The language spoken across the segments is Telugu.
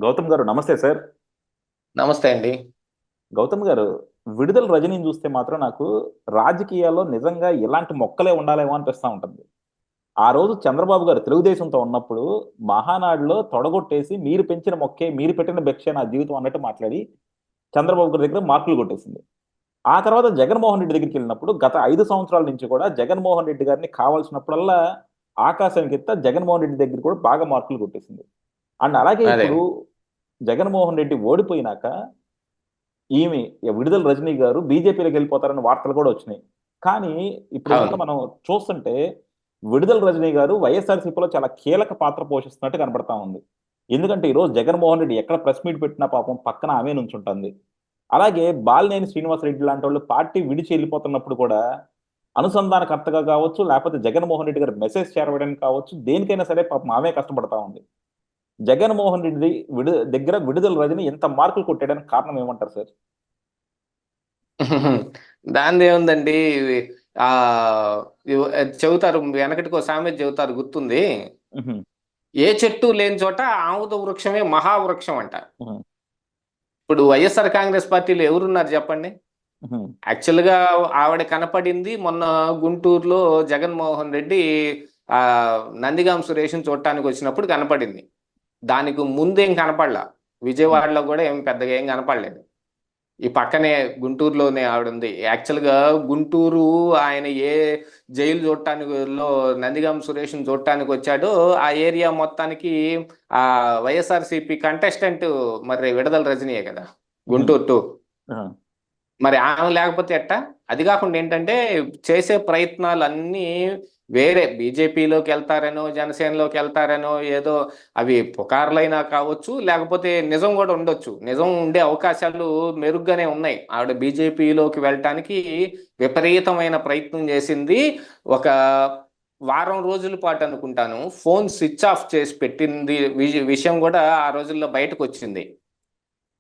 గౌతమ్ గారు నమస్తే సార్. నమస్తే అండి. గౌతమ్ గారు, విడుదల రజనీని చూస్తే మాత్రం నాకు రాజకీయాల్లో నిజంగా ఇలాంటి మొక్కలే ఉండాలేమో అనిపిస్తా ఉంటుంది. ఆ రోజు చంద్రబాబు గారు తెలుగుదేశంతో ఉన్నప్పుడు మహానాడులో తొడగొట్టేసి మీరు పెంచిన మొక్కే మీరు పెట్టిన భిక్షే నా జీవితం అన్నట్టు మాట్లాడి చంద్రబాబు గారి దగ్గర మార్కులు కొట్టేసింది. ఆ తర్వాత జగన్మోహన్ రెడ్డి దగ్గరికి వెళ్ళినప్పుడు గత 5 సంవత్సరాల నుంచి కూడా జగన్మోహన్ రెడ్డి గారిని కావాల్సినప్పుడల్లా ఆకాశానికి ఎత్త జగన్మోహన్ రెడ్డి దగ్గర కూడా బాగా మార్కులు కొట్టేసింది. అండ్ అలాగే అదే. ఇప్పుడు జగన్మోహన్ రెడ్డి ఓడిపోయినాక ఈమె విడుదల రజనీ గారు బీజేపీలోకి వెళ్ళిపోతారన్న వార్తలు కూడా వచ్చినాయి. కానీ ఇప్పుడు కనుక అవును. మనం చూస్తుంటే విడుదల రజనీ గారు వైఎస్ఆర్సీపీలో చాలా కీలక పాత్ర పోషిస్తున్నట్టు కనబడతా ఉంది. ఎందుకంటే ఈరోజు జగన్మోహన్ రెడ్డి ఎక్కడ ప్రెస్ మీట్ పెట్టినా పాపం పక్కన ఆమె నుంచుంటుంది. అలాగే బాలినేని శ్రీనివాసరెడ్డి లాంటి వాళ్ళు పార్టీ విడిచి వెళ్ళిపోతున్నప్పుడు కూడా అనుసంధానకర్తగా కావచ్చు, లేకపోతే జగన్మోహన్ రెడ్డి గారు మెసేజ్ చేరవేయడానికి కావచ్చు, దేనికైనా సరే పాపం ఆమె కష్టపడతా ఉంది. జగన్మోహన్ రెడ్డి దగ్గర విడుదల రజని ఎంత మార్కులు కొట్టడానికి కారణం ఏమంటారు సార్? దానిదేముందండి. ఆ చెబుతారు, వెనకటికి ఒక సామెత చెబుతారు, గుర్తుంది. ఉహు, ఏ చెట్టు లేని చోట ఆముద వృక్షమే మహావృక్షం అంట. ఉహు, ఇప్పుడు వైఎస్ఆర్ కాంగ్రెస్ పార్టీలో ఎవరున్నారు చెప్పండి? ఉహు, యాక్చువల్గా ఆవిడ కనపడింది మొన్న గుంటూరులో జగన్మోహన్ రెడ్డి ఆ నందిగాం సురేష్ని చూడటానికి వచ్చినప్పుడు కనపడింది. దానికి ముందేం కనపడలా. ఉహు, విజయవాడలో కూడా ఏం పెద్దగా ఏం కనపడలేదు. ఈ పక్కనే గుంటూరులోనే ఆవిడ ఉంది. యాక్చువల్గా గుంటూరు, ఆయన ఏ జైలు చూడటానికి నందిగాం సురేష్ని చూడటానికి వచ్చాడో ఆ ఏరియా మొత్తానికి ఆ వైఎస్ఆర్సిపి కంటెస్టెంట్ మరి విడుదల రజనీయే కదా, ఉహు, గుంటూరు టూ. ఉహు, మరి ఆమె లేకపోతే ఎట్టా? అది కాకుండా ఏంటంటే, చేసే ప్రయత్నాలు అన్నీ వేరే బీజేపీలోకి వెళ్తారనో జనసేనలోకి వెళ్తారనో ఏదో అవి పుకార్లైనా కావచ్చు, లేకపోతే నిజం కూడా ఉండొచ్చు. నిజం ఉండే అవకాశాలు మెరుగ్గానే ఉన్నాయి. ఆవిడ బీజేపీలోకి వెళ్ళటానికి విపరీతమైన ప్రయత్నం చేసింది. ఒక వారం రోజుల పాటు అనుకుంటాను ఫోన్ స్విచ్ ఆఫ్ చేసి పెట్టింది. విషయం కూడా ఆ రోజుల్లో బయటకు వచ్చింది.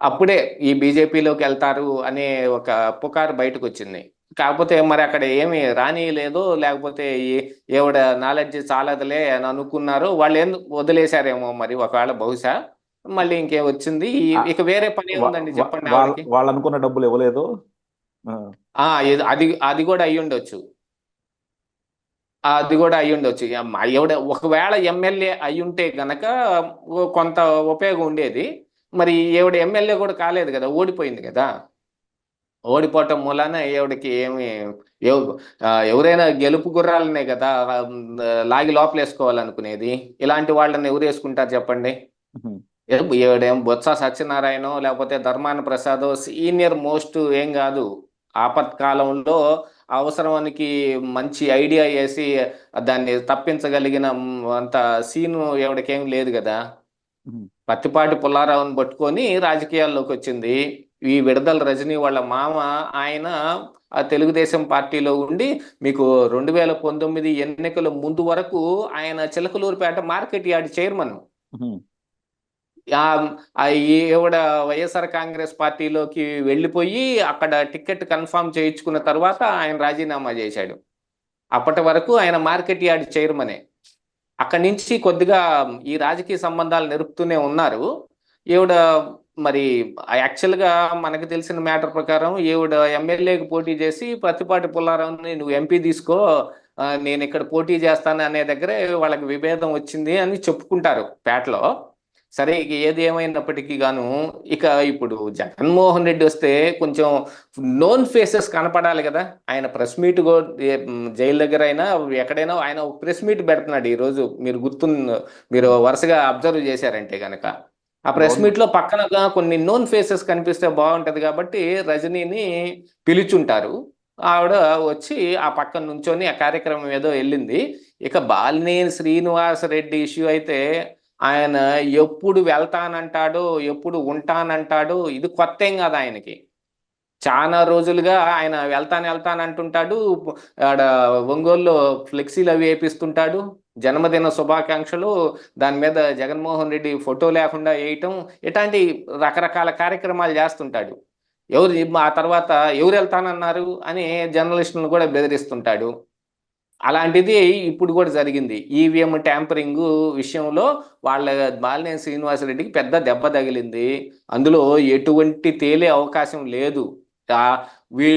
అప్పుడే ఈ బీజేపీలోకి వెళ్తారు అనే ఒక పుకారు బయటకు వచ్చింది. కాకపోతే మరి అక్కడ ఏమి రానియలేదు, లేకపోతే ఏవిడ నాలెడ్జ్ చాలదులే అని అనుకున్నారు వాళ్ళు, ఏం వదిలేశారేమో మరి, ఒకవేళ బహుశా. మళ్ళీ ఇంకేం వచ్చింది, ఆ, ఇక వేరే పని ఏముందండి చెప్పండి ఆవిడకి. వాళ్ళు అనుకున్న డబ్బులు ఇవ్వలేదు. ఆ, అది అది కూడా అయ్యి ఉండొచ్చు. అది కూడా అయ్యి ఉండొచ్చు. ఎవడ ఒకవేళ ఎమ్మెల్యే అయి ఉంటే గనక కొంత ఉపయోగం ఉండేది. మరి ఎవడ ఎమ్మెల్యే కూడా కాలేదు కదా, ఓడిపోయింది కదా. ఓడిపోవటం మూలాన ఎవడికి ఏమి ఎవరైనా గెలుపు గుర్రాలనే కదా లాగి లోపలేసుకోవాలనుకునేది. ఇలాంటి వాళ్ళని ఎవరు వేసుకుంటారు చెప్పండి? ఉహు, ఎవడేం బొత్స సత్యనారాయణ లేకపోతే ధర్మాన ప్రసాద్ సీనియర్ మోస్ట్ ఏం కాదు. ఆపత్కాలంలో అవసరానికి మంచి ఐడియా వేసి దాన్ని తప్పించగలిగిన అంత సీను ఎవడికేం లేదు కదా. ఉహు, పత్తిపాటి పుల్లారావుని పట్టుకొని రాజకీయాల్లోకి వచ్చింది. ఈ విడదల రజనీ వాళ్ళ మామ, ఆయన ఆ తెలుగుదేశం పార్టీలో ఉండి మీకు 2019 ఎన్నికల ముందు వరకు ఆయన చిలకలూరుపేట మార్కెట్ యార్డ్ చైర్మన్. ఉహు. ఆ ఈవిడ వైఎస్ఆర్ కాంగ్రెస్ పార్టీలోకి వెళ్ళిపోయి అక్కడ టికెట్ కన్ఫర్మ్ చేయించుకున్న తర్వాత ఆయన రాజీనామా చేశాడు. అప్పటి వరకు ఆయన మార్కెట్ యార్డ్ చైర్మనే. అక్కడి నుంచి కొద్దిగా ఈ రాజకీయ సంబంధాలు నెరుపుతూనే ఉన్నారు. ఈవిడ మరి యాక్చువల్గా మనకు తెలిసిన మ్యాటర్ ప్రకారం ఈవిడ ఎమ్మెల్యేకి పోటీ చేసి పత్తిపాటి పుల్లారావుని నువ్వు ఎంపీ తీసుకో, నేను ఇక్కడ పోటీ చేస్తాను అనే దగ్గరే వాళ్ళకి విభేదం వచ్చింది అని చెప్పుకుంటారు పేటలో. సరే, ఇక ఏది ఏమైనప్పటికీ గాను, ఇక ఇప్పుడు జగన్మోహన్ రెడ్డి వస్తే కొంచెం నోన్ ఫేసెస్ కనపడాలి కదా. ఆయన ప్రెస్ మీట్ జైలు దగ్గర అయినా ఎక్కడైనా ఆయన ఒక ప్రెస్ మీట్ పెడుతున్నాడు ఈ రోజు. మీరు వరుసగా అబ్జర్వ్ చేశారంటే గనక ఆ ప్రెస్ గవర్నమెంట్. మీట్ లో పక్కన కొన్ని నోన్ ఫేసెస్ కనిపిస్తే బాగుంటది కాబట్టి రజనీని పిలుచుంటారు. ఆవిడ వచ్చి ఆ పక్కన నుంచొని ఆ కార్యక్రమం ఏదో వెళ్ళింది. ఇక బాలినేని శ్రీనివాస్ రెడ్డి ఇష్యూ అయితే, ఆయన ఎప్పుడు వెళ్తానంటాడు, ఎప్పుడు ఉంటానంటాడు. ఇది కొత్త ఏం కాదు ఆయనకి. చాలా రోజులుగా ఆయన వెళ్తానంటుంటాడు. ఆడ ఒంగోలులో ఫ్లెక్సీలు అవి వేపిస్తుంటాడు. జన్మదిన శుభాకాంక్షలు దాని మీద జగన్మోహన్ రెడ్డి ఫోటో లేకుండా వేయటం, ఇట్లాంటి రకరకాల కార్యక్రమాలు చేస్తుంటాడు. ఆ తర్వాత ఎవరు వెళ్తానన్నారు అని జర్నలిస్టులను కూడా బెదిరిస్తుంటాడు. అలాంటిది ఇప్పుడు కూడా జరిగింది. ఈవీఎం ట్యాంపరింగ్ విషయంలో వాళ్ళ బాలినేని శ్రీనివాసరెడ్డికి పెద్ద దెబ్బ తగిలింది. అందులో ఎటువంటి తేలే అవకాశం లేదు. ఆ, వీ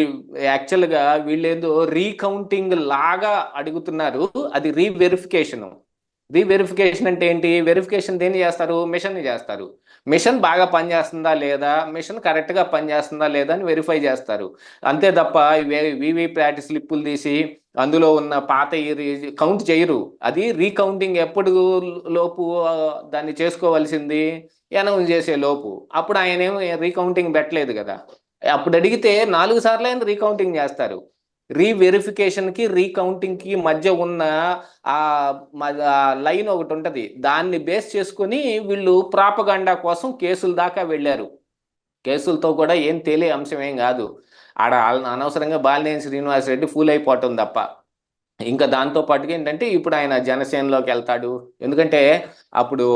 యాక్చువల్గా వీళ్ళేందో రీకౌంటింగ్ లాగా అడుగుతున్నారు, అది రీవెరిఫికేషన్. రీవెరిఫికేషన్ అంటే ఏంటి? వెరిఫికేషన్ దేన్ని చేస్తారు? మిషన్ని చేస్తారు. మిషన్ బాగా పనిచేస్తుందా లేదా, మిషన్ కరెక్ట్గా పనిచేస్తుందా లేదా అని వెరిఫై చేస్తారు. అంతే తప్ప వివిప్యాట్ స్లిప్పులు తీసి అందులో ఉన్న పాత కౌంట్ చేయరు. అది రీకౌంటింగ్ ఎప్పుడు లోపు దాన్ని చేసుకోవాల్సింది అనౌన్స్ చేసే లోపు. అప్పుడు ఆయన ఏమో రీకౌంటింగ్ పెట్టలేదు కదా. అప్పుడు అడిగితే 4 సార్లు ఆయన రీకౌంటింగ్ చేస్తారు. రీవెరిఫికేషన్కి రీకౌంటింగ్కి మధ్య ఉన్న ఆ లైన్ ఒకటి ఉంటుంది. దాన్ని బేస్ చేసుకొని వీళ్ళు ప్రాపగండా కోసం కేసుల దాకా వెళ్ళారు. కేసులతో కూడా ఏం తేలే అంశం ఏం కాదు. ఆడ అనవసరంగా బాలినేని శ్రీనివాసరెడ్డి ఫూల్ అయిపోవటం తప్ప. ఇంకా దాంతో పాటుగా ఏంటంటే ఇప్పుడు ఆయన జనసేనలోకి వెళ్తాడు. ఎందుకంటే అప్పుడు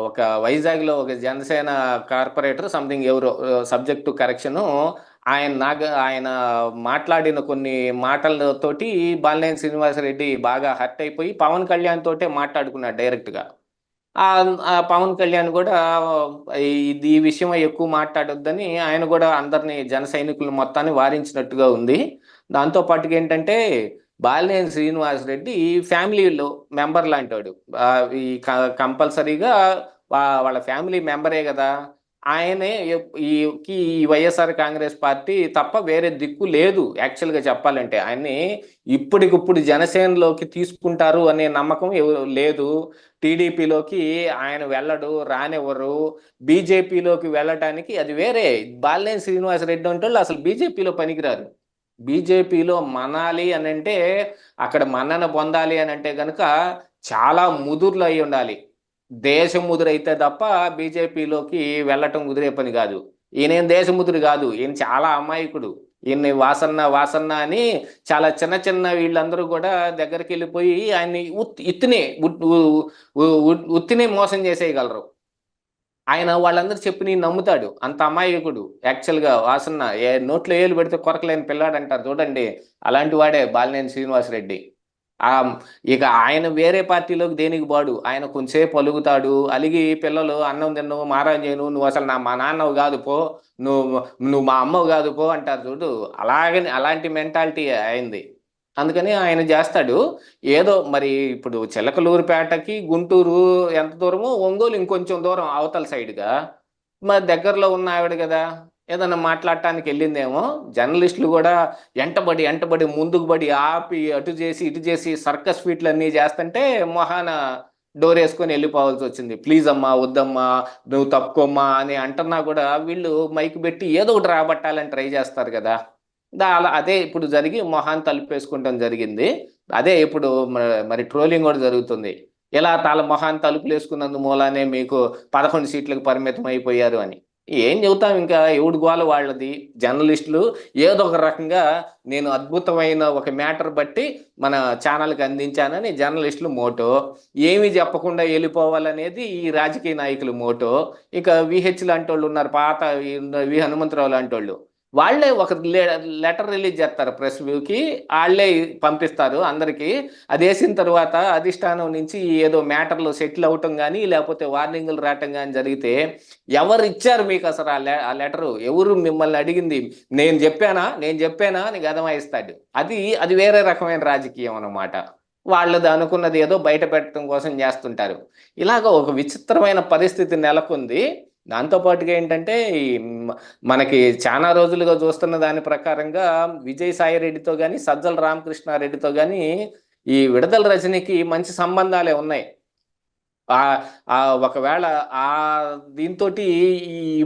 ఒక వైజాగ్లో ఒక జనసేన కార్పొరేటర్ సంథింగ్ ఎవరో, సబ్జెక్టు కరెక్షను, ఆయన మాట్లాడిన కొన్ని మాటలతోటి బాలినేని శ్రీనివాసరెడ్డి బాగా హర్ట్ అయిపోయి పవన్ కళ్యాణ్ తోటే మాట్లాడుకున్నాడు డైరెక్ట్గా. ఆ ఆ పవన్ కళ్యాణ్ కూడా ఈ విషయం ఎక్కువ మాట్లాడొద్దని ఆయన కూడా అందరినీ జన సైనికులు మొత్తాన్ని వారించినట్టుగా ఉంది. దాంతో పాటుగా ఏంటంటే బాలినేని శ్రీనివాసరెడ్డి ఫ్యామిలీలో మెంబర్ లాంటివాడు. ఈ కంపల్సరీగా వాళ్ళ ఫ్యామిలీ మెంబరే కదా. ఆయనే ఈ వైఎస్ఆర్ కాంగ్రెస్ పార్టీ తప్ప వేరే దిక్కు లేదు. యాక్చువల్గా చెప్పాలంటే ఆయన్ని ఇప్పటికిప్పుడు జనసేనలోకి తీసుకుంటారు అనే నమ్మకం లేదు. టీడీపీలోకి ఆయన వెళ్ళడు, రానివ్వరు. బీజేపీలోకి వెళ్ళటానికి అది వేరే. బాలినేని శ్రీనివాసరెడ్డి అంటే అసలు బీజేపీలో పనికిరారు. బీజేపీలో మనాలి అని అంటే, అక్కడ మన్నన పొందాలి అని అంటే కనుక చాలా ముదుర్లు అయి ఉండాలి. దేశం ముదురైతే తప్ప బీజేపీలోకి వెళ్ళటం కుదిరే పని కాదు. ఈయనేం దేశముదురు కాదు, ఈయన చాలా అమాయకుడు. ఈయన్ని వాసన్న వాసన్న అని చాలా చిన్న చిన్న వీళ్ళందరూ కూడా దగ్గరికి వెళ్ళిపోయి ఆయన్ని ఉత్తినే మోసం చేసేయగలరు. ఆయన వాళ్ళందరూ చెప్పి నేను నమ్ముతాడు. అంత అమాయకుడు యాక్చువల్గా వాసన్న. నోట్లో ఏలు పెడితే కొరకలేని పిల్లాడు అంటారు చూడండి, అలాంటి వాడే బాలినేని శ్రీనివాసరెడ్డి. ఇక ఆయన వేరే పార్టీలోకి దేనికి బాడు. ఆయన కొంచెంసేపు అలుగుతాడు, అలిగి పిల్లలు అన్నం తిన్నావు మారం చేయను, నువ్వు అసలు మా నాన్నవు కాదు పో, నువ్వు మా అమ్మవు కాదు పో అంటారు చూడు. అలాంటి మెంటాలిటీ అయింది. అందుకని ఆయన చేస్తాడు. ఏదో మరి ఇప్పుడు చిలకలూరుపేటకి గుంటూరు ఎంత దూరమో, ఒంగోలు ఇంకొంచెం దూరం అవతల సైడ్గా, మరి దగ్గరలో ఉన్న ఆవిడ కదా, ఏదన్నా మాట్లాడటానికి వెళ్ళిందేమో. జర్నలిస్టులు కూడా ఎంటబడి ముందుకు పడి ఆపి అటు చేసి ఇటు చేసి సర్కస్ ఫీట్లు అన్నీ చేస్తుంటే మొహాన డోర్ వేసుకొని వెళ్ళిపోవాల్సి వచ్చింది. ప్లీజ్ అమ్మా, వద్దమ్మా, నువ్వు తప్పుకోమ్మా అని అంటున్నా కూడా వీళ్ళు మైక్ పెట్టి ఏదో ఒకటి రాబట్టాలని ట్రై చేస్తారు కదా. అదే ఇప్పుడు జరిగి మొహాన్ని తలుపేసుకుంటాం జరిగింది. అదే ఇప్పుడు మరి ట్రోలింగ్ కూడా జరుగుతుంది. ఎలా మొహాన్ని తలుపులు వేసుకున్నందు మూలానే మీకు 11 సీట్లకు పరిమితం అయిపోయారు అని. ఏం చెబుతాం, ఇంకా ఎవడు గోల వాళ్ళది. జర్నలిస్టులు ఏదో ఒక రకంగా నేను అద్భుతమైన ఒక మ్యాటర్ బట్టి మన ఛానల్కి అందించానని జర్నలిస్టులు మోటో, ఏమీ చెప్పకుండా వెళ్ళిపోవాలనేది ఈ రాజకీయ నాయకులు మోటో. ఇక విహెచ్ లాంటి వాళ్ళు ఉన్నారు, పాత వి హనుమంతరావు లాంటి వాళ్ళు. వాళ్ళే ఒక లెటర్ రిలీజ్ చేస్తారు ప్రెస్ వ్యూకి, వాళ్ళే పంపిస్తారు అందరికీ. అది వేసిన తర్వాత అధిష్టానం నుంచి ఏదో మ్యాటర్లో సెటిల్ అవటం కానీ లేకపోతే వార్నింగ్లు రావటం కానీ జరిగితే, ఎవరు ఇచ్చారు మీకు అసలు ఆ లెటరు, ఎవరు మిమ్మల్ని అడిగింది, నేను చెప్పానా అని గదమాయిస్తాడు. అది వేరే రకమైన రాజకీయం అన్నమాట. వాళ్ళది అనుకున్నది ఏదో బయట పెట్టడం కోసం చేస్తుంటారు. ఇలాగ ఒక విచిత్రమైన పరిస్థితి నెలకొంది. దాంతోపాటుగా ఏంటంటే మనకి చాలా రోజులుగా చూస్తున్న దాని ప్రకారంగా విజయసాయి రెడ్డితో కానీ సజ్జల రామకృష్ణారెడ్డితో కానీ ఈ విడుదల రజనీకి మంచి సంబంధాలే ఉన్నాయి. ఒకవేళ ఆ దీంతో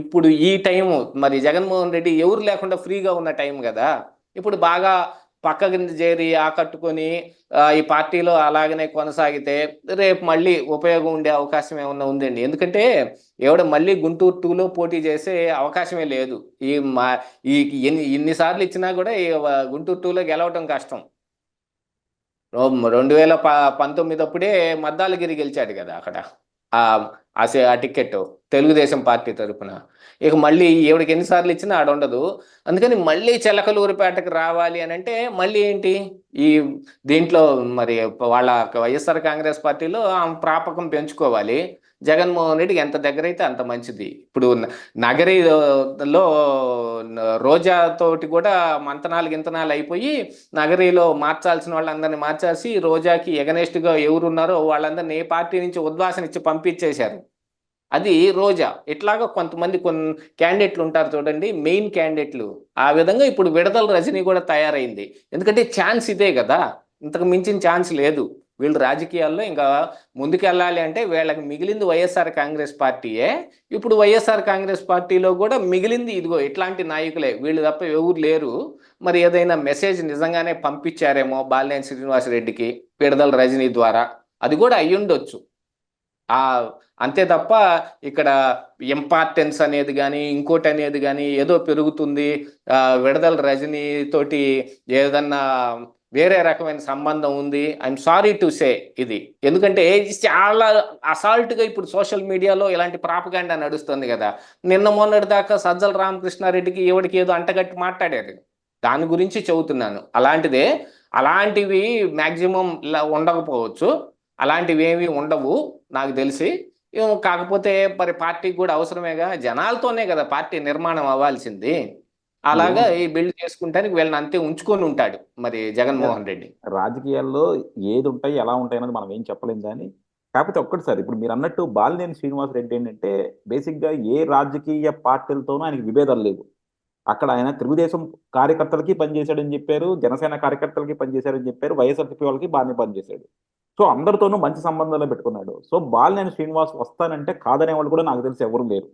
ఇప్పుడు ఈ టైము మరి జగన్మోహన్ రెడ్డి ఎవరు లేకుండా ఫ్రీగా ఉన్న టైం కదా, ఇప్పుడు బాగా పక్కకి చేరి ఆకట్టుకొని ఈ పార్టీలో అలాగనే కొనసాగితే రేపు మళ్ళీ ఉపయోగం ఉండే అవకాశం ఏమన్నా ఉందండి. ఎందుకంటే మళ్ళీ గుంటూరు 2లో పోటీ చేసే అవకాశమే లేదు. ఈ ఎన్నిసార్లు ఇచ్చినా కూడా గుంటూరు 2లో గెలవటం కష్టం. 2019 అప్పుడే మద్దాలగిరి గెలిచాడు కదా అక్కడ. ఆ టికెట్ తెలుగుదేశం పార్టీ తరపున. ఇక మళ్ళీ ఈవిడికి ఎన్నిసార్లు ఇచ్చినా ఆడ ఉండదు. అందుకని మళ్ళీ చిలకలూరిపేటకు రావాలి అని అంటే మళ్ళీ ఏంటి ఈ దీంట్లో మరి వాళ్ళ వైఎస్ఆర్ కాంగ్రెస్ పార్టీలో ఆమె ప్రాపకం పెంచుకోవాలి. జగన్మోహన్ రెడ్డికి ఎంత దగ్గరైతే అంత మంచిది. ఇప్పుడు నగరిలో రోజాతోటి కూడా మంతనాలు గింతనాలు అయిపోయి నగరిలో మార్చాల్సిన వాళ్ళందరినీ మార్చేసి రోజాకి ఎగనెస్ట్గా ఎవరున్నారో వాళ్ళందరినీ ఏ పార్టీ నుంచి ఉద్వాసన ఇచ్చి పంపించేశారు. అది రోజా. ఇట్లాగా కొంతమంది క్యాండిడేట్లు ఉంటారు చూడండి, మెయిన్ క్యాండిడేట్లు. ఆ విధంగా ఇప్పుడు విడదల రజనీ కూడా తయారైంది. ఎందుకంటే ఛాన్స్ ఇదే కదా, ఇంతకు మించిన ఛాన్స్ లేదు. వీళ్ళు రాజకీయాల్లో ఇంకా ముందుకెళ్ళాలి అంటే వీళ్ళకి మిగిలింది వైఎస్ఆర్ కాంగ్రెస్ పార్టీయే. ఇప్పుడు వైఎస్ఆర్ కాంగ్రెస్ పార్టీలో కూడా మిగిలింది ఇదిగో ఇట్లాంటి నాయకులే, వీళ్ళు తప్ప ఎవరు లేరు. మరి ఏదైనా మెసేజ్ నిజంగానే పంపించారేమో బాలినేని శ్రీనివాసరెడ్డికి విడదల రజనీ ద్వారా, అది కూడా అయ్యుండొచ్చు. అంతే తప్ప ఇక్కడ ఇంపార్టెన్స్ అనేది కానీ ఇంకోటి అనేది కానీ ఏదో పెరుగుతుంది, విడదల రజనీ తోటి ఏదన్నా వేరే రకమైన సంబంధం ఉంది, ఐఎమ్ సారీ టు సే ఇది. ఎందుకంటే చాలా అసాల్ట్గా ఇప్పుడు సోషల్ మీడియాలో ఇలాంటి ప్రాపగాండా నడుస్తుంది కదా. నిన్న మొన్నటి దాకా సజ్జల రామకృష్ణారెడ్డికి ఎవడికి ఏదో అంటగట్టి మాట్లాడారు, దాని గురించి చెబుతున్నాను. అలాంటివి మ్యాక్సిమం ఉండకపోవచ్చు, అలాంటివి ఏమీ ఉండవు నాకు తెలిసి. కాకపోతే మరి పార్టీకి కూడా అవసరమేగా, జనాలతోనే కదా పార్టీ నిర్మాణం అవ్వాల్సింది. అలాగా ఈ బిల్డ్ చేసుకుంటానికి వీళ్ళని అంతే ఉంచుకొని ఉంటాడు మరి జగన్మోహన్ రెడ్డి. రాజకీయాల్లో ఏది ఉంటాయి ఎలా ఉంటాయి అనేది మనం ఏం చెప్పలేం. కానీ కాకపోతే ఒక్కటి సార్, ఇప్పుడు మీరు అన్నట్టు బాలినేని శ్రీనివాసరెడ్డి ఏంటంటే బేసిక్గా ఏ రాజకీయ పార్టీలతోనూ ఆయనకి విభేదాలు లేవు. అక్కడ ఆయన తెలుగుదేశం కార్యకర్తలకి పనిచేశాడని చెప్పారు, జనసేన కార్యకర్తలకి పనిచేశాడని చెప్పారు, వైఎస్ఆర్సీపీ వాళ్ళకి బాగానే పనిచేశాడు. సో అందరితోనూ మంచి సంబంధాలు పెట్టుకున్నాడు. సో బాలినేని శ్రీనివాస్ వస్తానంటే కాదనే వాళ్ళు కూడా నాకు తెలిసి ఎవరు లేరు.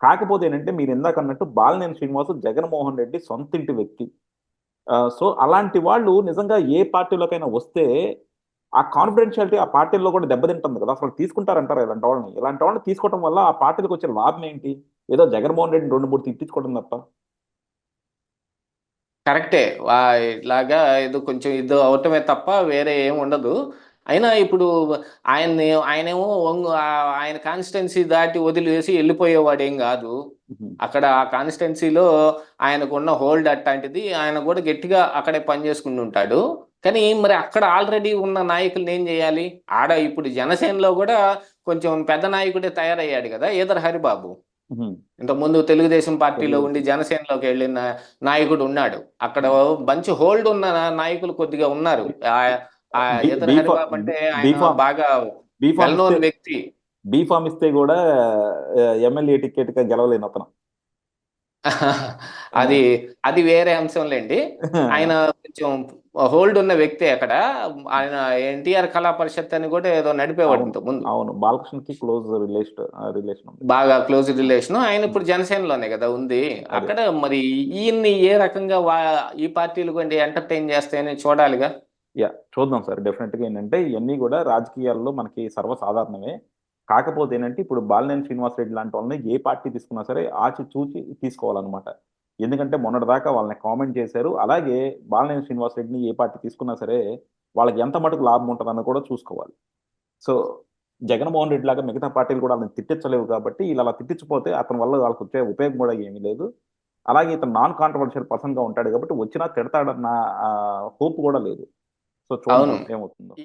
కాకపోతే ఏంటంటే మీరు ఇందాక అన్నట్టు బాలినేని శ్రీనివాస్ జగన్మోహన్ రెడ్డి సొంత ఇంటి వ్యక్తి. సో అలాంటి వాళ్ళు నిజంగా ఏ పార్టీలోకైనా వస్తే ఆ కాన్ఫిడెన్షియాలిటీ ఆ పార్టీల్లో కూడా దెబ్బతింటుంది కదా. అసలు తీసుకుంటారంటారా ఇలాంటి వాళ్ళని తీసుకోవడం వల్ల ఆ పార్టీలకు వచ్చే లాభం ఏంటి? ఏదో జగన్మోహన్ రెడ్డిని 2-3 తిట్టించుకోవడం తప్ప. కరెక్టే, ఇలాగా ఏదో కొంచెం ఇది అవటమే తప్ప వేరే ఏమి ఉండదు. అయినా ఇప్పుడు ఆయనేమో ఆయన కాన్స్టిట్యున్సీ దాటి వదిలేసి వెళ్ళిపోయేవాడేం కాదు. అక్కడ ఆ కాన్స్టిట్యున్సీలో ఆయనకున్న హోల్డ్ అట్లాంటిది, ఆయన కూడా గట్టిగా అక్కడే పనిచేసుకుని ఉంటాడు. కానీ మరి అక్కడ ఆల్రెడీ ఉన్న నాయకులను ఏం చేయాలి? ఇప్పుడు జనసేనలో కూడా కొంచెం పెద్ద నాయకుడే తయారయ్యాడు కదా, ఈదర్ హరిబాబు. ఇంతకుముందు తెలుగుదేశం పార్టీలో ఉండి జనసేనలోకి వెళ్ళిన నాయకుడు ఉన్నాడు. అక్కడ మంచి హోల్డ్ ఉన్న నాయకులు కొద్దిగా ఉన్నారు. ఈదర్ హరిబాబు అంటే ఆయన బాగా వెల్ నోన్ వ్యక్తి. బీఫామ్ ఇస్తే కూడా ఎమ్మెల్యే టికెట్ గా గెలవలేని అతను. అది వేరే అంశంలేండి. ఆయన కొంచెం హోల్డ్ ఉన్న వ్యక్తి. అక్కడ ఆయన ఎన్టీఆర్ కళా పరిషత్ అని కూడా ఏదో నడిపేవాడు ఇంతకు ముందు. అవును, బాలకృష్ణకి క్లోజ్ రిలేషన్, బాగా క్లోజ్ రిలేషన్. ఆయన ఇప్పుడు జనసేనలోనే కదా ఉంది. అక్కడ మరి ఈయన్ని ఏ రకంగా ఈ పార్టీలు కొంచెం ఎంటర్టైన్ చేస్తాయని చూడాలిగా. చూద్దాం సార్. డెఫినెట్ గా ఏంటంటే ఇవన్నీ కూడా రాజకీయాల్లో మనకి సర్వసాధారణమే. కాకపోతే ఏంటంటే ఇప్పుడు బాలినేని శ్రీనివాసరెడ్డి లాంటి వాళ్ళని ఏ పార్టీ తీసుకున్నా సరే ఆచి చూచి తీసుకోవాలన్నమాట. ఎందుకంటే మొన్నటిదాకా వాళ్ళని కామెంట్ చేశారు. అలాగే బాలినేని శ్రీనివాసరెడ్డిని ఏ పార్టీ తీసుకున్నా సరే వాళ్ళకి ఎంత మటుకు లాభం ఉంటుందన్న కూడా చూసుకోవాలి. సో జగన్మోహన్ రెడ్డి లాగా మిగతా పార్టీలు కూడా వాళ్ళని తిట్టించలేవు కాబట్టి ఇలా అలా తిట్టించిపోతే అతని వల్ల వాళ్ళకి వచ్చే ఉపయోగం కూడా ఏమీ లేదు. అలాగే ఇతను నాన్ కాంట్రవర్షియల్ పర్సన్ గా ఉంటాడు కాబట్టి వచ్చినా తిడతాడన్న హోప్ కూడా లేదు. సో చూద్దాం ఏమవుతుందో.